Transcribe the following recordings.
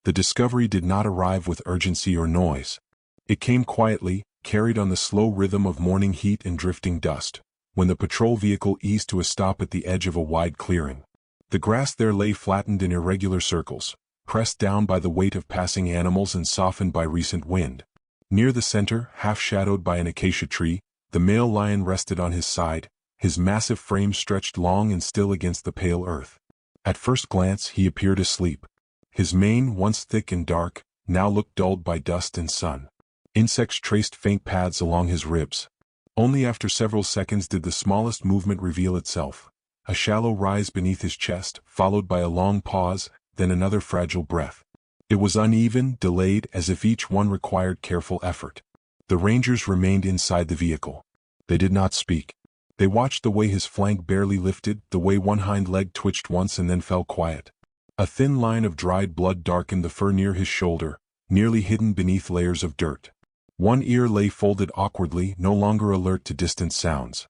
The discovery did not arrive with urgency or noise. It came quietly, carried on the slow rhythm of morning heat and drifting dust, when the patrol vehicle eased to a stop at the edge of a wide clearing. The grass there lay flattened in irregular circles, pressed down by the weight of passing animals and softened by recent wind. Near the center, half shadowed by an acacia tree, the male lion rested on his side, his massive frame stretched long and still against the pale earth. At first glance he appeared asleep. His mane, once thick and dark, now looked dulled by dust and sun. Insects traced faint paths along his ribs. Only after several seconds did the smallest movement reveal itself. A shallow rise beneath his chest, followed by a long pause, then another fragile breath. It was uneven, delayed, as if each one required careful effort. The Rangers remained inside the vehicle. They did not speak. They watched the way his flank barely lifted, the way one hind leg twitched once and then fell quiet. A thin line of dried blood darkened the fur near his shoulder, nearly hidden beneath layers of dirt. One ear lay folded awkwardly, no longer alert to distant sounds.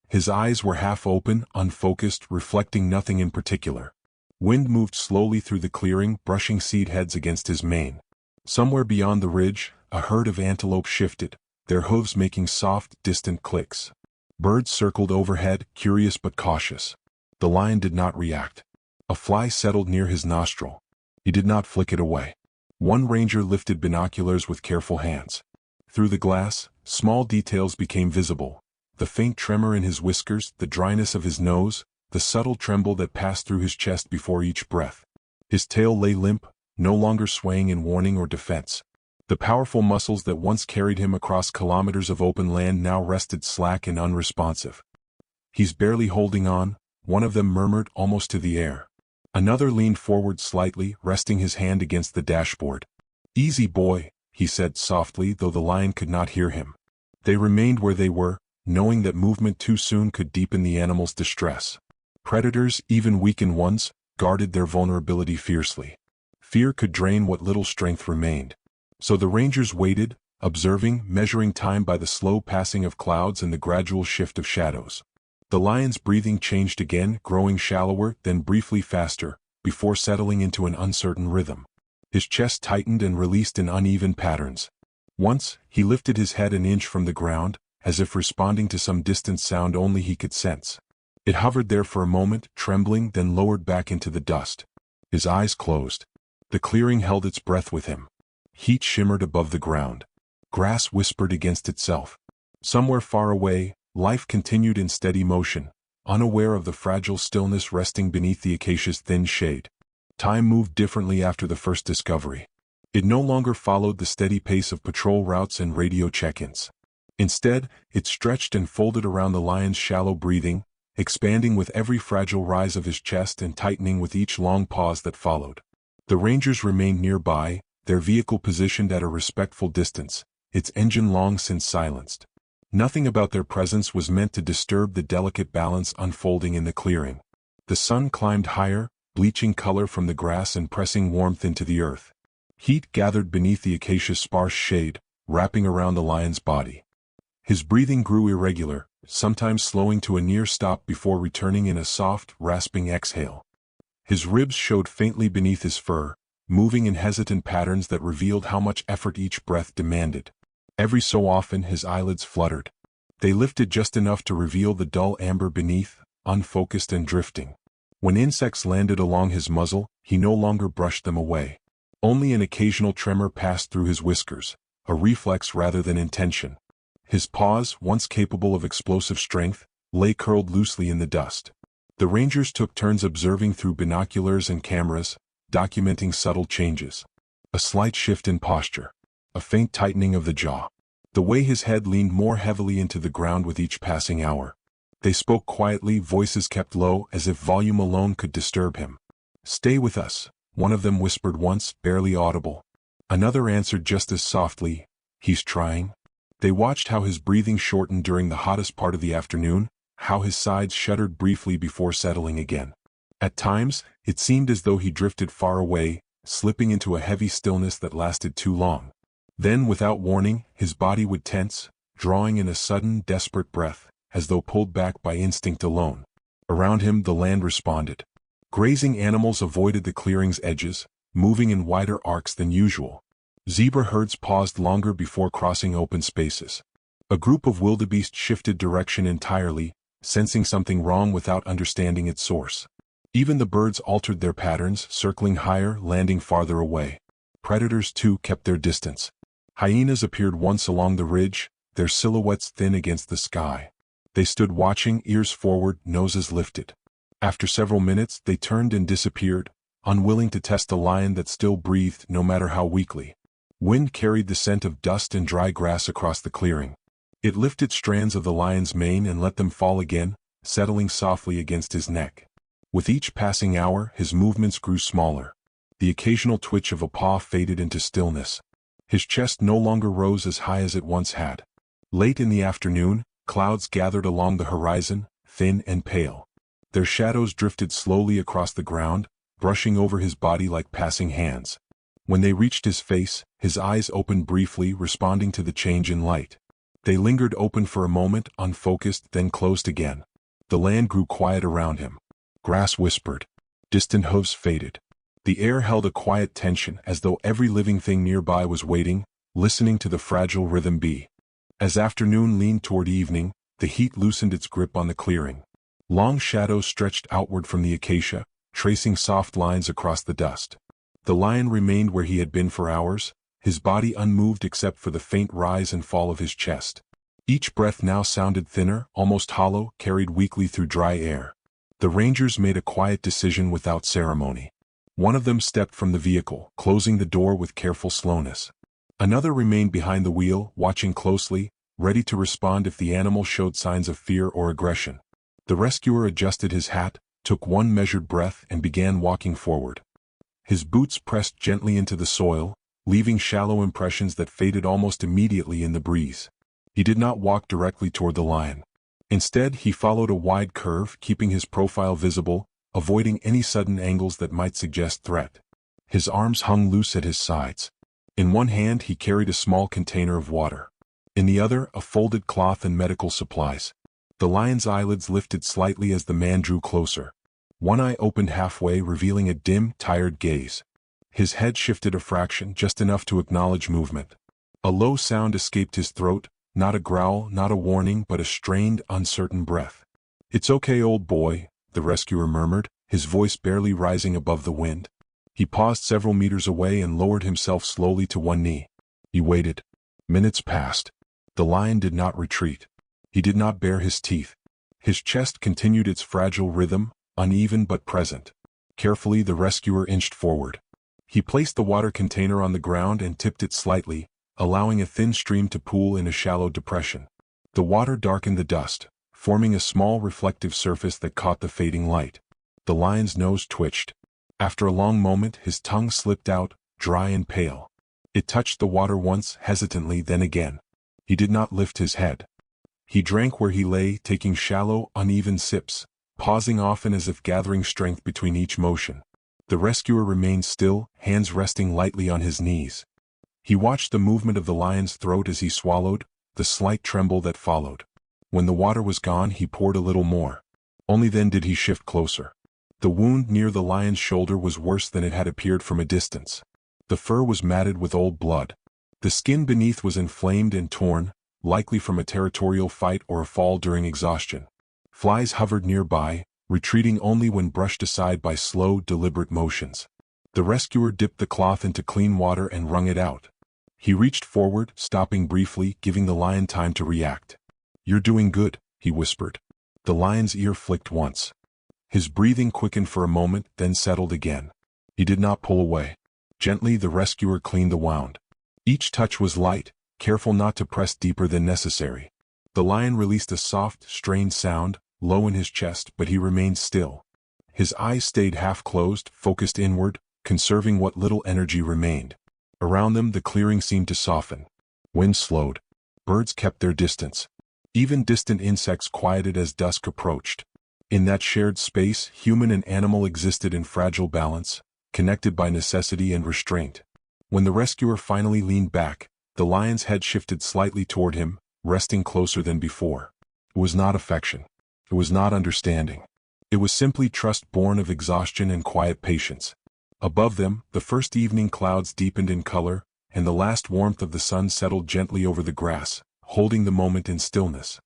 His eyes were half open, unfocused, reflecting nothing in particular. Wind moved slowly through the clearing, brushing seed heads against his mane. Somewhere beyond the ridge, a herd of antelope shifted, their hooves making soft, distant clicks. Birds circled overhead, curious but cautious. The lion did not react. A fly settled near his nostril. He did not flick it away. One ranger lifted binoculars with careful hands. Through the glass, small details became visible. The faint tremor in his whiskers, the dryness of his nose, the subtle tremble that passed through his chest before each breath. His tail lay limp, no longer swaying in warning or defense. The powerful muscles that once carried him across kilometers of open land now rested slack and unresponsive. "He's barely holding on," one of them murmured almost to the air. Another leaned forward slightly, resting his hand against the dashboard. "Easy, boy," he said softly, though the lion could not hear him. They remained where they were, knowing that movement too soon could deepen the animal's distress. Predators, even weakened ones, guarded their vulnerability fiercely. Fear could drain what little strength remained. So the Rangers waited, observing, measuring time by the slow passing of clouds and the gradual shift of shadows. The lion's breathing changed again, growing shallower, then briefly faster, before settling into an uncertain rhythm. His chest tightened and released in uneven patterns. Once, he lifted his head an inch from the ground, as if responding to some distant sound only he could sense. It hovered there for a moment, trembling, then lowered back into the dust. His eyes closed. The clearing held its breath with him. Heat shimmered above the ground. Grass whispered against itself. Somewhere far away, life continued in steady motion, unaware of the fragile stillness resting beneath the acacia's thin shade. Time moved differently after the first discovery. It no longer followed the steady pace of patrol routes and radio check-ins. Instead, it stretched and folded around the lion's shallow breathing, expanding with every fragile rise of his chest and tightening with each long pause that followed. The Rangers remained nearby, their vehicle positioned at a respectful distance, its engine long since silenced. Nothing about their presence was meant to disturb the delicate balance unfolding in the clearing. The sun climbed higher, bleaching color from the grass and pressing warmth into the earth. Heat gathered beneath the acacia's sparse shade, wrapping around the lion's body. His breathing grew irregular, sometimes slowing to a near stop before returning in a soft, rasping exhale. His ribs showed faintly beneath his fur, moving in hesitant patterns that revealed how much effort each breath demanded. Every so often his eyelids fluttered. They lifted just enough to reveal the dull amber beneath, unfocused and drifting. When insects landed along his muzzle, he no longer brushed them away. Only an occasional tremor passed through his whiskers, a reflex rather than intention. His paws, once capable of explosive strength, lay curled loosely in the dust. The Rangers took turns observing through binoculars and cameras, documenting subtle changes. A slight shift in posture. A faint tightening of the jaw. The way his head leaned more heavily into the ground with each passing hour. They spoke quietly, voices kept low, as if volume alone could disturb him. "Stay with us," one of them whispered once, barely audible. Another answered just as softly, "He's trying." They watched how his breathing shortened during the hottest part of the afternoon, how his sides shuddered briefly before settling again. At times, it seemed as though he drifted far away, slipping into a heavy stillness that lasted too long. Then, without warning, his body would tense, drawing in a sudden, desperate breath, as though pulled back by instinct alone. Around him, the land responded. Grazing animals avoided the clearing's edges, moving in wider arcs than usual. Zebra herds paused longer before crossing open spaces. A group of wildebeest shifted direction entirely, sensing something wrong without understanding its source. Even the birds altered their patterns, circling higher, landing farther away. Predators, too, kept their distance. Hyenas appeared once along the ridge, their silhouettes thin against the sky. They stood watching, ears forward, noses lifted. After several minutes, they turned and disappeared, unwilling to test the lion that still breathed no matter how weakly. Wind carried the scent of dust and dry grass across the clearing. It lifted strands of the lion's mane and let them fall again, settling softly against his neck. With each passing hour, his movements grew smaller. The occasional twitch of a paw faded into stillness. His chest no longer rose as high as it once had. Late in the afternoon, clouds gathered along the horizon, thin and pale. Their shadows drifted slowly across the ground, brushing over his body like passing hands. When they reached his face, his eyes opened briefly, responding to the change in light. They lingered open for a moment, unfocused, then closed again. The land grew quiet around him. Grass whispered. Distant hooves faded. The air held a quiet tension, as though every living thing nearby was waiting, listening to the fragile rhythm beat. As afternoon leaned toward evening, the heat loosened its grip on the clearing. Long shadows stretched outward from the acacia, tracing soft lines across the dust. The lion remained where he had been for hours, his body unmoved except for the faint rise and fall of his chest. Each breath now sounded thinner, almost hollow, carried weakly through dry air. The rangers made a quiet decision without ceremony. One of them stepped from the vehicle, closing the door with careful slowness. Another remained behind the wheel, watching closely, ready to respond if the animal showed signs of fear or aggression. The rescuer adjusted his hat, took one measured breath, and began walking forward. His boots pressed gently into the soil, leaving shallow impressions that faded almost immediately in the breeze. He did not walk directly toward the lion. Instead, he followed a wide curve, keeping his profile visible, avoiding any sudden angles that might suggest threat. His arms hung loose at his sides. In one hand he carried a small container of water. In the other, a folded cloth and medical supplies. The lion's eyelids lifted slightly as the man drew closer. One eye opened halfway, revealing a dim, tired gaze. His head shifted a fraction, just enough to acknowledge movement. A low sound escaped his throat, not a growl, not a warning, but a strained, uncertain breath. "It's okay, old boy," the rescuer murmured, his voice barely rising above the wind. He paused several meters away and lowered himself slowly to one knee. He waited. Minutes passed. The lion did not retreat. He did not bare his teeth. His chest continued its fragile rhythm, uneven but present. Carefully, the rescuer inched forward. He placed the water container on the ground and tipped it slightly, allowing a thin stream to pool in a shallow depression. The water darkened the dust, forming a small reflective surface that caught the fading light. The lion's nose twitched. After a long moment, his tongue slipped out, dry and pale. It touched the water once, hesitantly, then again. He did not lift his head. He drank where he lay, taking shallow, uneven sips, pausing often as if gathering strength between each motion. The rescuer remained still, hands resting lightly on his knees. He watched the movement of the lion's throat as he swallowed, the slight tremble that followed. When the water was gone, he poured a little more. Only then did he shift closer. The wound near the lion's shoulder was worse than it had appeared from a distance. The fur was matted with old blood. The skin beneath was inflamed and torn, likely from a territorial fight or a fall during exhaustion. Flies hovered nearby, retreating only when brushed aside by slow, deliberate motions. The rescuer dipped the cloth into clean water and wrung it out. He reached forward, stopping briefly, giving the lion time to react. "You're doing good," he whispered. The lion's ear flicked once. His breathing quickened for a moment, then settled again. He did not pull away. Gently, the rescuer cleaned the wound. Each touch was light, careful not to press deeper than necessary. The lion released a soft, strained sound, low in his chest, but he remained still. His eyes stayed half-closed, focused inward, conserving what little energy remained. Around them, the clearing seemed to soften. Wind slowed. Birds kept their distance. Even distant insects quieted as dusk approached. In that shared space, human and animal existed in fragile balance, connected by necessity and restraint. When the rescuer finally leaned back, the lion's head shifted slightly toward him, resting closer than before. It was not affection. It was not understanding. It was simply trust born of exhaustion and quiet patience. Above them, the first evening clouds deepened in color, and the last warmth of the sun settled gently over the grass, holding the moment in stillness.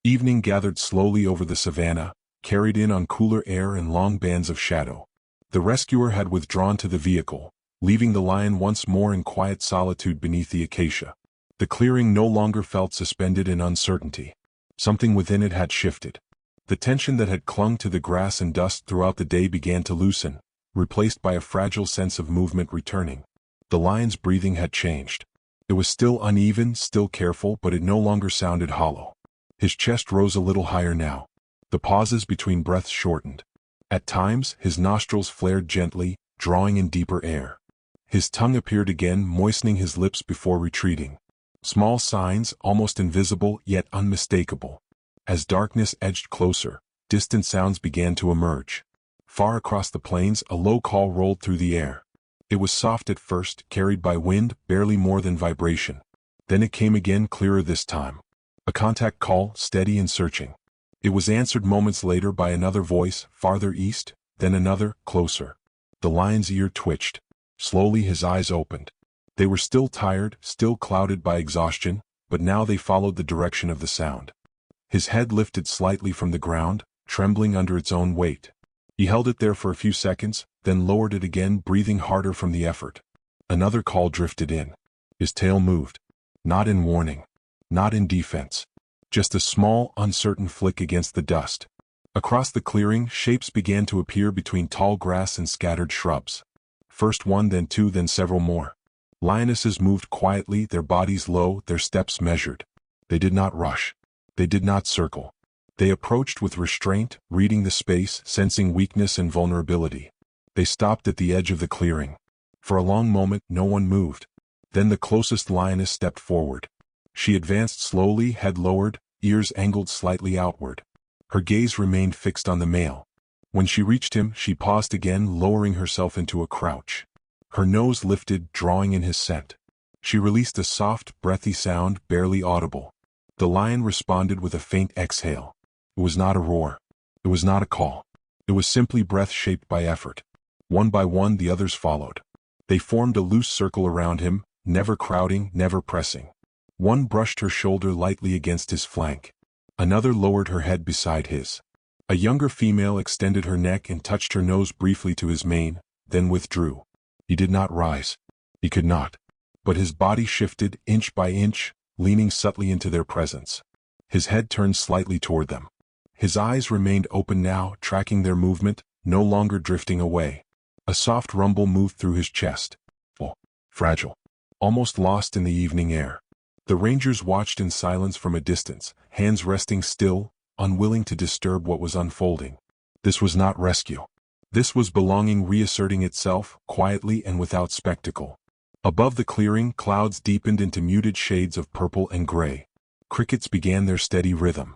Evening gathered slowly over the savanna, carried in on cooler air and long bands of shadow. The rescuer had withdrawn to the vehicle, leaving the lion once more in quiet solitude beneath the acacia. The clearing no longer felt suspended in uncertainty. Something within it had shifted. The tension that had clung to the grass and dust throughout the day began to loosen, replaced by a fragile sense of movement returning. The lion's breathing had changed. It was still uneven, still careful, but it no longer sounded hollow. His chest rose a little higher now. The pauses between breaths shortened. At times, his nostrils flared gently, drawing in deeper air. His tongue appeared again, moistening his lips before retreating. Small signs, almost invisible, yet unmistakable. As darkness edged closer, distant sounds began to emerge. Far across the plains, a low call rolled through the air. It was soft at first, carried by wind, barely more than vibration. Then it came again, clearer this time. A contact call, steady and searching. It was answered moments later by another voice, farther east, then another, closer. The lion's ear twitched. Slowly his eyes opened. They were still tired, still clouded by exhaustion, but now they followed the direction of the sound. His head lifted slightly from the ground, trembling under its own weight. He held it there for a few seconds, then lowered it again, breathing harder from the effort. Another call drifted in. His tail moved. Not in warning. Not in defense. Just a small, uncertain flick against the dust. Across the clearing, shapes began to appear between tall grass and scattered shrubs. First one, then two, then several more. Lionesses moved quietly, their bodies low, their steps measured. They did not rush. They did not circle. They approached with restraint, reading the space, sensing weakness and vulnerability. They stopped at the edge of the clearing. For a long moment, no one moved. Then the closest lioness stepped forward. She advanced slowly, head lowered, ears angled slightly outward. Her gaze remained fixed on the male. When she reached him, she paused again, lowering herself into a crouch. Her nose lifted, drawing in his scent. She released a soft, breathy sound, barely audible. The lion responded with a faint exhale. It was not a roar. It was not a call. It was simply breath shaped by effort. One by one, the others followed. They formed a loose circle around him, never crowding, never pressing. One brushed her shoulder lightly against his flank. Another lowered her head beside his. A younger female extended her neck and touched her nose briefly to his mane, then withdrew. He did not rise. He could not. But his body shifted, inch by inch, leaning subtly into their presence. His head turned slightly toward them. His eyes remained open now, tracking their movement, no longer drifting away. A soft rumble moved through his chest. Oh, fragile. Almost lost in the evening air. The rangers watched in silence from a distance, hands resting still, unwilling to disturb what was unfolding. This was not rescue. This was belonging reasserting itself, quietly and without spectacle. Above the clearing, clouds deepened into muted shades of purple and gray. Crickets began their steady rhythm.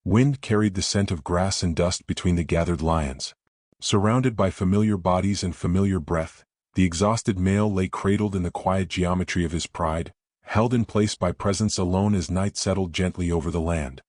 Wind carried the scent of grass and dust between the gathered lions. Surrounded by familiar bodies and familiar breath, the exhausted male lay cradled in the quiet geometry of his pride, held in place by presence alone as night settled gently over the land.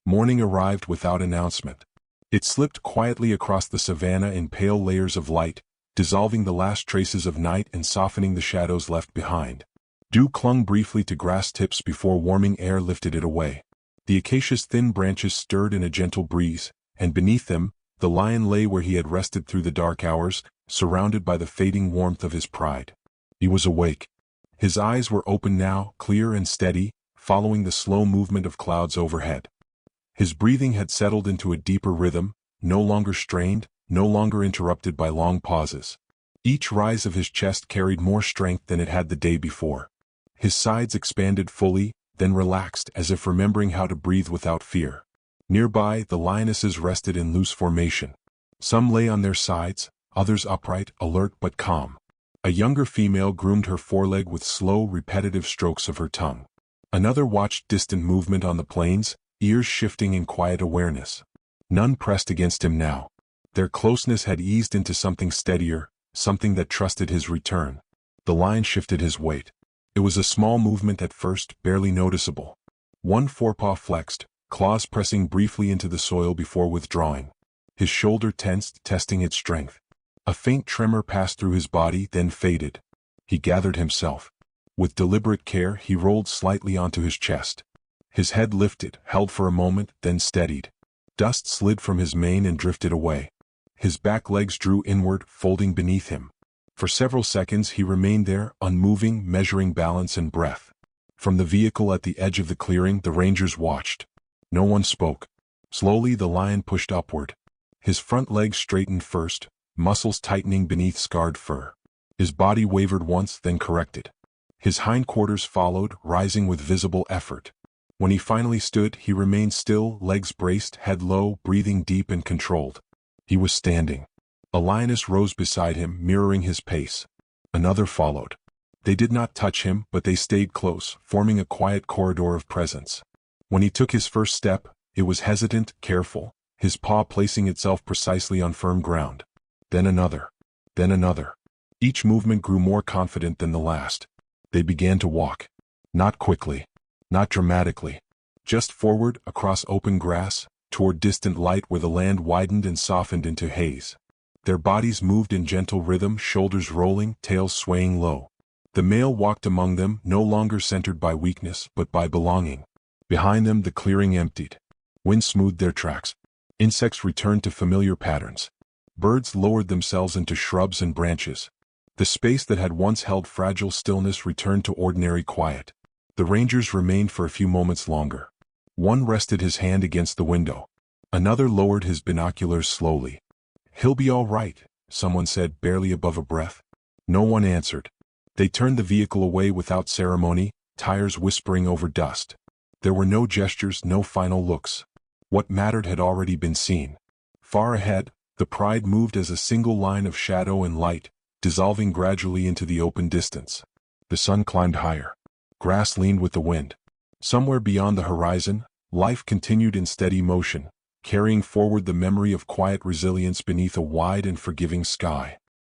Morning arrived without announcement. It slipped quietly across the savanna in pale layers of light, dissolving the last traces of night and softening the shadows left behind. Dew clung briefly to grass tips before warming air lifted it away. The acacia's thin branches stirred in a gentle breeze, and beneath them, the lion lay where he had rested through the dark hours, surrounded by the fading warmth of his pride. He was awake. His eyes were open now, clear and steady, following the slow movement of clouds overhead. His breathing had settled into a deeper rhythm, no longer strained, no longer interrupted by long pauses. Each rise of his chest carried more strength than it had the day before. His sides expanded fully, then relaxed as if remembering how to breathe without fear. Nearby, the lionesses rested in loose formation. Some lay on their sides, others upright, alert but calm. A younger female groomed her foreleg with slow, repetitive strokes of her tongue. Another watched distant movement on the plains, ears shifting in quiet awareness. None pressed against him now. Their closeness had eased into something steadier, something that trusted his return. The lion shifted his weight. It was a small movement at first, barely noticeable. One forepaw flexed, claws pressing briefly into the soil before withdrawing. His shoulder tensed, testing its strength. A faint tremor passed through his body, then faded. He gathered himself. With deliberate care, he rolled slightly onto his chest. His head lifted, held for a moment, then steadied. Dust slid from his mane and drifted away. His back legs drew inward, folding beneath him. For several seconds he remained there, unmoving, measuring balance and breath. From the vehicle at the edge of the clearing, the rangers watched. No one spoke. Slowly the lion pushed upward. His front legs straightened first, muscles tightening beneath scarred fur. His body wavered once, then corrected. His hindquarters followed, rising with visible effort. When he finally stood, he remained still, legs braced, head low, breathing deep and controlled. He was standing. A lioness rose beside him, mirroring his pace. Another followed. They did not touch him, but they stayed close, forming a quiet corridor of presence. When he took his first step, it was hesitant, careful, his paw placing itself precisely on firm ground. Then another. Then another. Each movement grew more confident than the last. They began to walk. Not quickly. Not dramatically. Just forward, across open grass, toward distant light where the land widened and softened into haze. Their bodies moved in gentle rhythm, shoulders rolling, tails swaying low. The male walked among them, no longer centered by weakness, but by belonging. Behind them the clearing emptied. Wind smoothed their tracks. Insects returned to familiar patterns. Birds lowered themselves into shrubs and branches. The space that had once held fragile stillness returned to ordinary quiet. The rangers remained for a few moments longer. One rested his hand against the window. Another lowered his binoculars slowly. "He'll be all right," someone said, barely above a breath. No one answered. They turned the vehicle away without ceremony, tires whispering over dust. There were no gestures, no final looks. What mattered had already been seen. Far ahead, the Pride moved as a single line of shadow and light, dissolving gradually into the open distance. The sun climbed higher. Grass leaned with the wind. Somewhere beyond the horizon, life continued in steady motion, carrying forward the memory of quiet resilience beneath a wide and forgiving sky.